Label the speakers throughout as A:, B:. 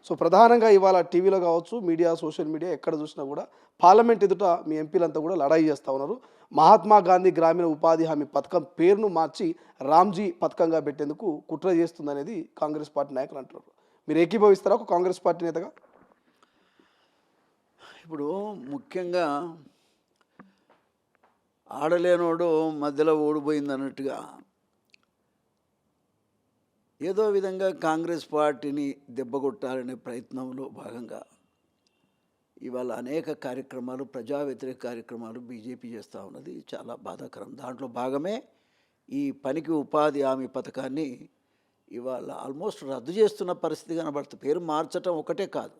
A: So ప్రధానంగా ఇవాళ టీవీలో కావచ్చు, మీడియా, సోషల్ మీడియా ఎక్కడ చూసినా కూడా పార్లమెంట్ ఎదుట మీ ఎంపీలంతా కూడా లడాయి చేస్తూ ఉన్నారు. మహాత్మా గాంధీ గ్రామీణ ఉపాధి హామీ పథకం పేరును మార్చి రామ్జీ పథకంగా పెట్టేందుకు కుట్ర చేస్తుందనేది కాంగ్రెస్ పార్టీ నాయకులు అంటున్నారు. మీరు ఏకీభవిస్తారా ఒక కాంగ్రెస్ పార్టీ నేతగా?
B: ఇప్పుడు ముఖ్యంగా ఆడలేనోడు మధ్యలో ఓడిపోయింది అన్నట్టుగా ఏదో విధంగా కాంగ్రెస్ పార్టీని దెబ్బకొట్టాలనే ప్రయత్నంలో భాగంగా ఇవాళ అనేక కార్యక్రమాలు, ప్రజా వ్యతిరేక కార్యక్రమాలు బీజేపీ చేస్తూ ఉన్నది. చాలా బాధాకరం. దాంట్లో భాగమే ఈ పనికి ఉపాధి హామీ పథకాన్ని ఇవాళ ఆల్మోస్ట్ రద్దు చేస్తున్న పరిస్థితి కనబడుతుంది. పేరు మార్చడం ఒకటే కాదు,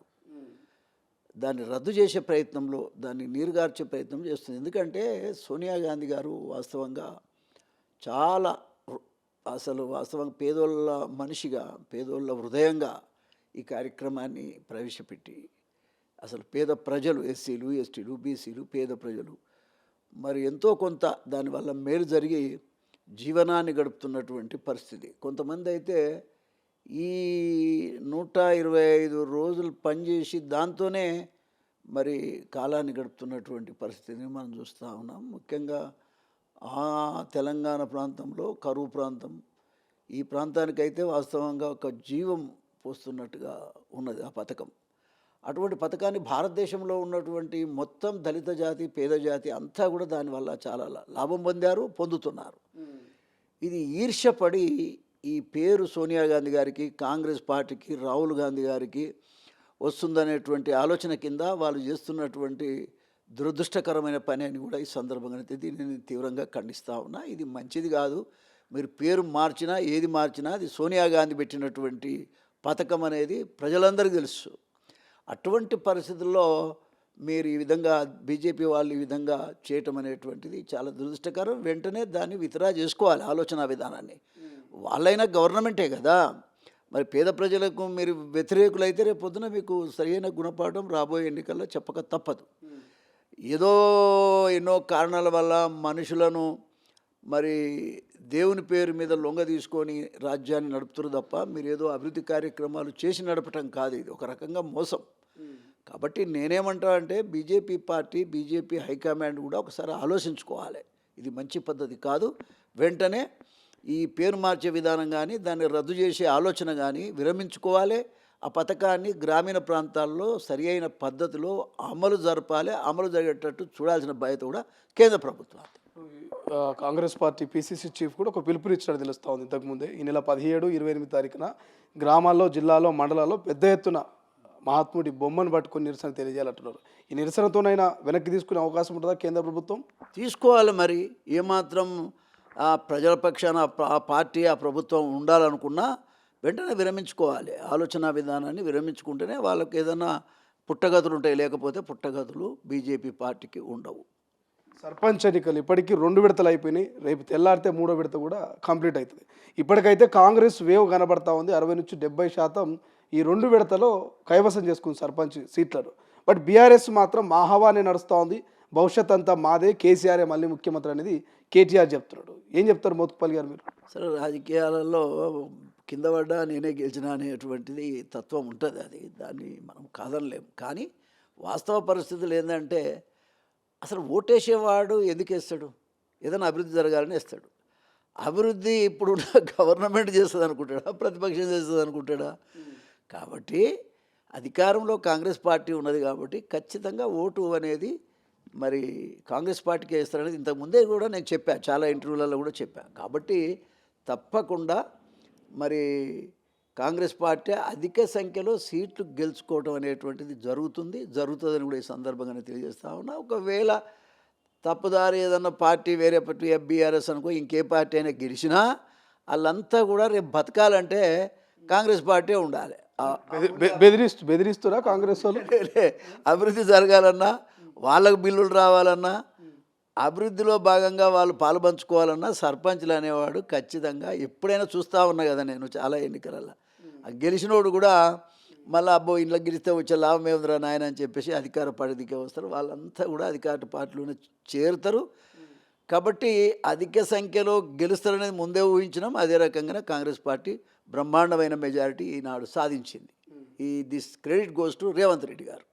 B: దాన్ని రద్దు చేసే ప్రయత్నంలో, దాన్ని నీరుగార్చే ప్రయత్నం చేస్తుంది. ఎందుకంటే సోనియా గాంధీ గారు వాస్తవంగా చాలా వాస్తవంగా పేదోళ్ళ మనిషిగా, పేదోళ్ళ హృదయంగా ఈ కార్యక్రమాన్ని ప్రవేశపెట్టి అసలు పేద ప్రజలు, ఎస్సీలు, ఎస్టీలు, బీసీలు, పేద ప్రజలు మరి ఎంతో కొంత దానివల్ల మేలు జరిగి జీవనాన్ని గడుపుతున్నటువంటి పరిస్థితి. కొంతమంది అయితే ఈ 125 రోజులు పనిచేసి దాంతోనే మరి కాలాన్ని గడుపుతున్నటువంటి పరిస్థితిని మనం చూస్తూ ఉన్నాం. ముఖ్యంగా తెలంగాణ ప్రాంతంలో కరువు ప్రాంతం, ఈ ప్రాంతానికైతే వాస్తవంగా ఒక జీవం పోస్తున్నట్టుగా ఉన్నది ఆ పథకం. అటువంటి పథకాన్ని భారతదేశంలో ఉన్నటువంటి మొత్తం దళిత జాతి, పేద జాతి అంతా కూడా దానివల్ల చాలా లాభం పొందుతున్నారు. ఇది ఈర్ష్యపడి ఈ పేరు సోనియా గాంధీ గారికి, కాంగ్రెస్ పార్టీకి, రాహుల్ గాంధీ గారికి వస్తుందనేటువంటి ఆలోచన కింద వాళ్ళు చేస్తున్నటువంటి దురదృష్టకరమైన పని అని కూడా ఈ సందర్భంగా దీన్ని నేను తీవ్రంగా ఖండిస్తూ ఉన్నా. ఇది మంచిది కాదు. మీరు పేరు మార్చినా, ఏది మార్చినా అది సోనియా గాంధీ పెట్టినటువంటి పథకం అనేది ప్రజలందరికీ తెలుసు. అటువంటి పరిస్థితుల్లో మీరు ఈ విధంగా బీజేపీ వాళ్ళు ఈ విధంగా చేయటం అనేటువంటిది చాలా దురదృష్టకరం. వెంటనే దాన్ని విత్డ్రా చేసుకోవాలి ఆలోచన విధానాన్ని. వాళ్ళైనా గవర్నమెంటే కదా, మరి పేద ప్రజలకు మీరు వ్యతిరేకులైతే రేపు పొద్దున మీకు సరైన గుణపాఠం రాబోయే ఎన్నికల్లో చెప్పక తప్పదు. ఏదో ఎన్నో కారణాల వల్ల మనుషులను మరి దేవుని పేరు మీద లొంగ తీసుకొని రాజ్యాన్ని నడుపుతారు తప్ప మీరు ఏదో అభివృద్ధి కార్యక్రమాలు చేసి నడపటం కాదు. ఇది ఒక రకంగా మోసం. కాబట్టి నేనేమంటా అంటే బీజేపీ పార్టీ, బీజేపీ హైకమాండ్ కూడా ఒకసారి ఆలోచించుకోవాలి. ఇది మంచి పద్ధతి కాదు. వెంటనే ఈ పేరు మార్చే విధానం కానీ, దాన్ని రద్దు చేసే ఆలోచన కానీ విరమించుకోవాలి. ఆ పథకాన్ని గ్రామీణ ప్రాంతాల్లో సరి అయిన పద్ధతిలో అమలు జరపాలి. అమలు జరిగేటట్టు చూడాల్సిన బాధ్యత కూడా కేంద్ర ప్రభుత్వం.
A: కాంగ్రెస్ పార్టీ పీసీసీ చీఫ్ కూడా ఒక పిలుపునిచ్చినట్టు తెలుస్తూ ఉంది. ఇంతకుముందే ఈ నెల 17, 28 తారీఖున గ్రామాల్లో, జిల్లాలో, మండలాల్లో పెద్ద ఎత్తున మహాత్ముడి బొమ్మను పట్టుకొని నిరసన తెలియజేయాలంటున్నారు. ఈ నిరసనతోనైనా వెనక్కి తీసుకునే అవకాశం ఉంటుందా కేంద్ర ప్రభుత్వం?
B: తీసుకోవాలి. మరి ఏమాత్రం ప్రజల పక్షాన ఆ పార్టీ, ఆ ప్రభుత్వం ఉండాలనుకున్నా వెంటనే విరమించుకోవాలి. ఆలోచన విధానాన్ని విరమించుకుంటేనే వాళ్ళకి ఏదైనా పుట్టగతులు ఉంటాయి. లేకపోతే పుట్టగతులు బీజేపీ పార్టీకి ఉండవు.
A: సర్పంచ్ ఎన్నికలు ఇప్పటికీ 2 విడతలు అయిపోయినాయి. రేపు తెల్లారితే 3వ విడత కూడా కంప్లీట్ అవుతుంది. ఇప్పటికైతే కాంగ్రెస్ వేవ్ కనబడతా ఉంది. 60 నుంచి 70% ఈ 2 విడతలో కైవసం చేసుకుంది సర్పంచ్ సీట్లను. బట్ బీఆర్ఎస్ మాత్రం మా హవానే నడుస్తూ ఉంది. భవిష్యత్ అంతా మాదే, కేసీఆరే మళ్ళీ ముఖ్యమంత్రి అనేది కేటీఆర్ చెప్తున్నాడు. ఏం చెప్తారు మోత్కుపల్లి గారు మీరు?
B: సరే, రాజకీయాలలో కింద పడ్డా నేనే గెలిచిన అనేటువంటిది తత్వం ఉంటుంది. దాన్ని మనం కాదనలేం. కానీ వాస్తవ పరిస్థితులు ఏంటంటే అసలు ఓటేసేవాడు ఎందుకు వేస్తాడు? ఏదైనా అభివృద్ధి జరగాలని వేస్తాడు. అభివృద్ధి ఇప్పుడు గవర్నమెంట్ చేస్తుంది అనుకుంటాడా, ప్రతిపక్షం చేస్తుంది అనుకుంటాడా? కాబట్టి అధికారంలో కాంగ్రెస్ పార్టీ ఉన్నది కాబట్టి ఖచ్చితంగా ఓటు అనేది మరి కాంగ్రెస్ పార్టీకి వేస్తారనేది ఇంతకుముందే కూడా నేను చెప్పాను, చాలా ఇంటర్వ్యూలలో కూడా చెప్పాను. కాబట్టి తప్పకుండా మరి కాంగ్రెస్ పార్టీ అధిక సంఖ్యలో సీట్లు గెలుచుకోవడం అనేటువంటిది జరుగుతుందని కూడా ఈ సందర్భంగానే తెలియజేస్తా ఉన్నా. ఒకవేళ తప్పుదారి ఏదన్నా పార్టీ, వేరే పార్టీ, బీఆర్ఎస్ అనుకో, ఇంకే పార్టీ అయినా గెలిచినా వాళ్ళంతా కూడా రేపు బతకాలంటే కాంగ్రెస్ పార్టీ ఉండాలి.
A: బెదిరిస్తురా కాంగ్రెస్ వాళ్ళు?
B: అభివృద్ధి జరగాలన్నా, వాళ్ళకు బిల్లులు రావాలన్నా, అభివృద్ధిలో భాగంగా వాళ్ళు పాలుపంచుకోవాలన్నా సర్పంచ్లు అనేవాడు ఖచ్చితంగా ఎప్పుడైనా చూస్తూ ఉన్నా కదా నేను చాలా ఎన్నికలలో. గెలిచినోడు కూడా మళ్ళీ అబ్బో ఇంట్లో గెలిస్తే వచ్చే లాభం ఏముందిరా నాయన అని చెప్పేసి అధికార పార్టీకే వస్తారు. వాళ్ళంతా కూడా అధికార పార్టీలోనే చేరుతారు. కాబట్టి అధిక సంఖ్యలో గెలుస్తారనేది ముందే ఊహించినాం. అదే రకంగానే కాంగ్రెస్ పార్టీ బ్రహ్మాండమైన మెజారిటీ ఈనాడు సాధించింది. This credit goes to Revanth Reddy గారు.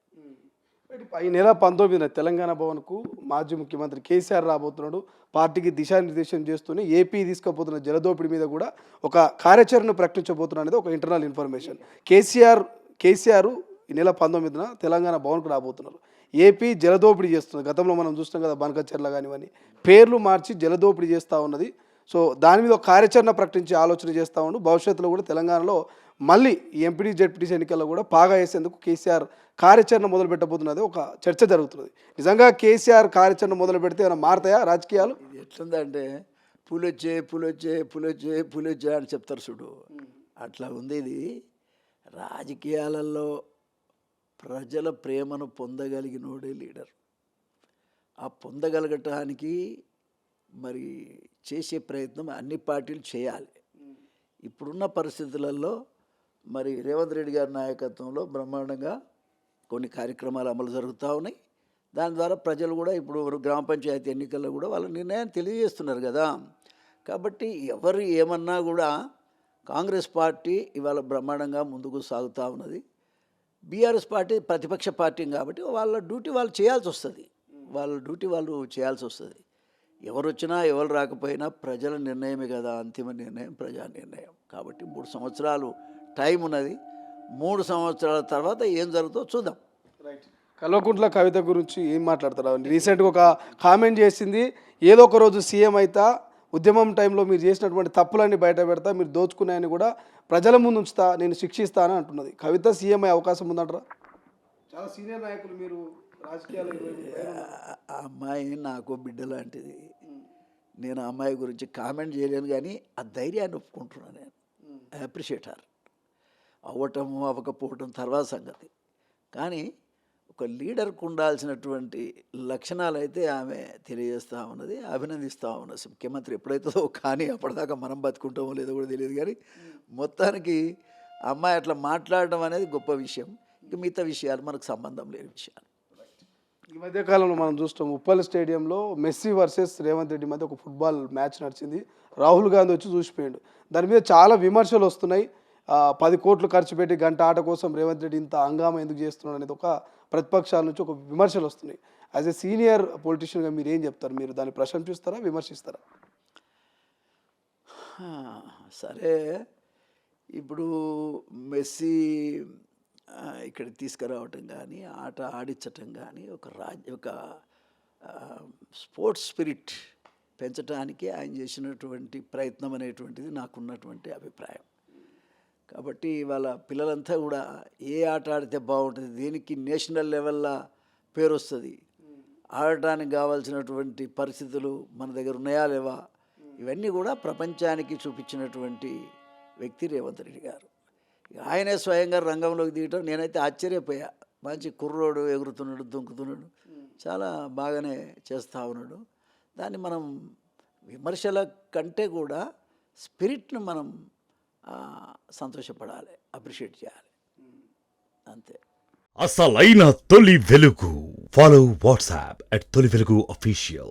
A: ఈ నెల 19న తెలంగాణ భవన్కు మాజీ ముఖ్యమంత్రి కేసీఆర్ రాబోతున్నాడు. పార్టీకి దిశానిర్దేశం చేస్తూనే ఏపీ తీసుకుపోతున్న జలదోపిడి మీద కూడా ఒక కార్యాచరణ ప్రకటించబోతున్నా అనేది ఒక ఇంటర్నల్ ఇన్ఫర్మేషన్. కేసీఆర్ ఈ నెల 19న తెలంగాణ భవన్కు రాబోతున్నారు. ఏపీ జలదోపిడీ చేస్తుంది. గతంలో మనం చూస్తాం కదా, బనకచెర్ల కానివని పేర్లు మార్చి జలదోపిడీ చేస్తూ ఉన్నది. సో దాని మీద ఒక కార్యాచరణ ప్రకటించే ఆలోచన చేస్తూ ఉండు. భవిష్యత్తులో కూడా తెలంగాణలో మళ్ళీ ఈ ఎంపీడీ జెడ్పీటీసీ ఎన్నికల్లో కూడా పాగా వేసేందుకు కేసీఆర్ కార్యాచరణ మొదలు పెట్టబోతున్నది ఒక చర్చ జరుగుతున్నది. నిజంగా కేసీఆర్ కార్యాచరణ మొదలు పెడితే ఏమైనా మారుతాయా రాజకీయాలు?
B: ఇది ఎట్లుందంటే పులొచ్చే అని చెప్తారు చూడు, అట్లా ఉంది ఇది. రాజకీయాలలో ప్రజల ప్రేమను పొందగలిగినోడే లీడర్. ఆ పొందగలగటానికి మరి చేసే ప్రయత్నం అన్ని పార్టీలు చేయాలి. ఇప్పుడున్న పరిస్థితులలో మరి రేవంత్ రెడ్డి గారి నాయకత్వంలో బ్రహ్మాండంగా కొన్ని కార్యక్రమాలు అమలు జరుగుతూ ఉన్నాయి. దాని ద్వారా ప్రజలు కూడా ఇప్పుడు గ్రామ పంచాయతీ ఎన్నికల్లో కూడా వాళ్ళ నిర్ణయాన్ని తెలియజేస్తున్నారు కదా. కాబట్టి ఎవరు ఏమన్నా కూడా కాంగ్రెస్ పార్టీ ఇవాళ బ్రహ్మాండంగా ముందుకు సాగుతూ ఉన్నది. బీఆర్ఎస్ పార్టీ ప్రతిపక్ష పార్టీ కాబట్టి వాళ్ళ డ్యూటీ వాళ్ళు చేయాల్సి వస్తుంది. ఎవరు వచ్చినా ఎవరు రాకపోయినా ప్రజల నిర్ణయమే కదా, అంతిమ నిర్ణయం ప్రజా నిర్ణయం. కాబట్టి 3 సంవత్సరాలు టైం ఉన్నది. 3 సంవత్సరాల తర్వాత ఏం జరుగుతుందో చూద్దాం.
A: కల్వకుంట్ల కవిత గురించి ఏం మాట్లాడతారు? రీసెంట్గా ఒక కామెంట్ చేసింది, ఏదో ఒక రోజు సీఎం అయితా, ఉద్యమం టైంలో మీరు చేసినటువంటి తప్పులన్నీ బయట పెడతా, మీరు దోచుకున్నాయని కూడా ప్రజల ముందు ఉంచుతా, నేను శిక్షిస్తా అని అంటున్నది. కవిత సీఎం అయ్యే అవకాశం ఉందంటారా? చాలా సీనియర్ నాయకులు మీరు రాజకీయాలు.
B: ఆ అమ్మాయి నాకు బిడ్డ లాంటిది. నేను ఆ అమ్మాయి గురించి కామెంట్ చేయలేను, కానీ ఆ ధైర్యాన్ని ఒప్పుకుంటున్నాను. నేను ఐ అప్రిషియేట్ హర్. అవ్వటం అవ్వకపోవటం తర్వాత సంగతి, కానీ ఒక లీడర్కు ఉండాల్సినటువంటి లక్షణాలు అయితే ఆమె తెలియజేస్తూ ఉన్నది, అభినందిస్తూ ఉన్నది. ముఖ్యమంత్రి ఎప్పుడైతుందో కానీ అప్పటిదాకా మనం బతుకుంటామో లేదో కూడా తెలియదు, కానీ మొత్తానికి అమ్మాయి అట్లా మాట్లాడడం అనేది గొప్ప విషయం. ఇక మిగతా విషయాలు మనకు సంబంధం లేని విషయాలు.
A: ఈ మధ్యకాలంలో మనం చూస్తాం, ఉప్పల్ స్టేడియంలో మెస్సీ వర్సెస్ రేవంత్ రెడ్డి మధ్య ఒక ఫుట్బాల్ మ్యాచ్ నడిచింది. రాహుల్ గాంధీ వచ్చి చూసిపోయాడు. దాని మీద చాలా విమర్శలు వస్తున్నాయి. 10 కోట్లు ఖర్చు పెట్టి గంట ఆట కోసం రేవంత్ రెడ్డి ఇంత హంగామా ఎందుకు చేస్తున్నాడు అనేది ఒక ప్రతిపక్షాల నుంచి ఒక విమర్శలు వస్తున్నాయి. యాజ్ ఎ సీనియర్ పొలిటీషియన్గా మీరు ఏం చెప్తారు? మీరు దాన్ని ప్రశంసిస్తారా, విమర్శిస్తారా?
B: సరే, ఇప్పుడు మెస్సీ ఇక్కడ తీసుకురావటం కానీ, ఆట ఆడించటం కానీ, ఒక స్పోర్ట్స్ స్పిరిట్ పెంచడానికి ఆయన చేసినటువంటి ప్రయత్నం అనేటువంటిది నాకున్నటువంటి అభిప్రాయం. కాబట్టి వాళ్ళ పిల్లలంతా కూడా ఏ ఆట ఆడితే బాగుంటుంది, దేనికి నేషనల్ లెవెల్లో పేరు వస్తుంది, ఆడటానికి కావాల్సినటువంటి పరిస్థితులు మన దగ్గర ఉన్నాయా లేవా, ఇవన్నీ కూడా ప్రపంచానికి చూపించినటువంటి వ్యక్తి రేవంత్ రెడ్డి గారు. ఆయనే స్వయంగా రంగంలోకి దిగటం నేనైతే ఆశ్చర్యపోయా. మంచి కుర్రోడు, ఎగురుతున్నాడు, దుంకుతున్నాడు, చాలా బాగానే చేస్తూ ఉన్నాడు. దాన్ని మనం విమర్శల కంటే కూడా స్పిరిట్ను మనం సంతోషపడాలి, అప్రిషియేట్ చేయాలి, అంతే.
C: అసలైన తొలి వెలుగు. ఫాలో వాట్సాప్ @తొలి వెలుగు official.